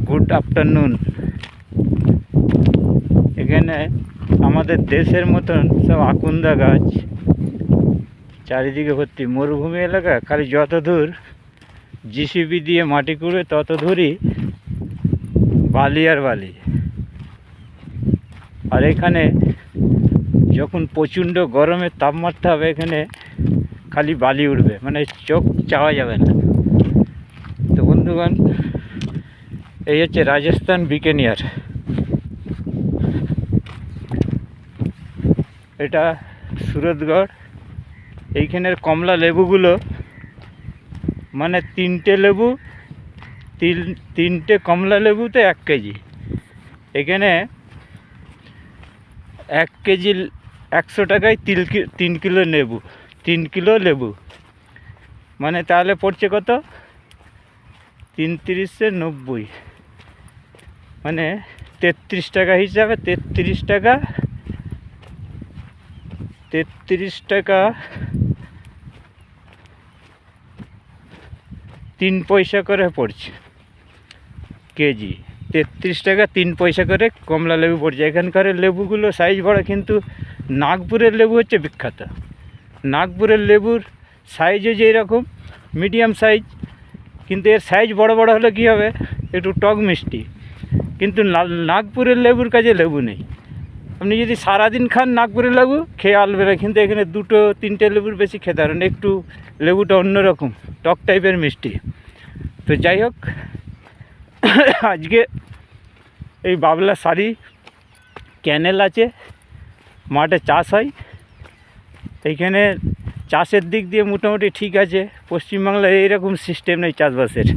Good afternoon. এখানে আমাদের দেশের মতন সব আকুন্দা গাছ, চারিদিকে ভর্তি। মরুভূমি এলাকা, খালি যত দূর জিসিবি দিয়ে মাটি কুড়ে তত দূরই বালি আর বালি। আর এখানে যখন প্রচণ্ড গরমের তাপমাত্রা হবে, এখানে খালি বালি উঠবে, মানে চোখ চাওয়া যাবে না। তো বন্ধুগণ, এই হচ্ছে রাজস্থান বিকানিয়ার। এটা সুরতগড়। এইখানের কমলা লেবুগুলো মানে তিনটে কমলা লেবুতে 1 কেজি। এখানে 1 কেজি 100 টাকায় 3 কিলো লেবু, 3 কিলো লেবু মানে তাহলে পড়ছে কত? 3 × 90, মানে 33 টাকা হিসাবে 33 টাকা 3 পয়সা করে পড়ছে কেজি। 33 টাকা 3 পয়সা করে কমলা লেবু পড়ছে। এখানকার লেবুগুলো সাইজ বড়, কিন্তু নাগপুরের লেবু হচ্ছে বিখ্যাত। নাগপুরের লেবুর সাইজও যেই রকম মিডিয়াম সাইজ, কিন্তু এর সাইজ বড় বড় হলে কী হবে? একটু টক মিষ্টি। কিন্তু নাগপুরের লেবুর কাছে লেবু নেই। আপনি যদি সারাদিন খান নাগপুরের লেবু খেয়ে আলবে না, কিন্তু এখানে 2-3টে লেবুর বেশি খেতে পারেন। একটু লেবুটা অন্যরকম টক টাইপের মিষ্টি। তো যাই হোক, আজকে এই বাবলা সারি ক্যানেল আছে, মাঠে চাষ হয়। এইখানে চাষের দিক দিয়ে মোটামুটি ঠিক আছে। পশ্চিমবাংলায় এইরকম সিস্টেম নেই চাষবাসের।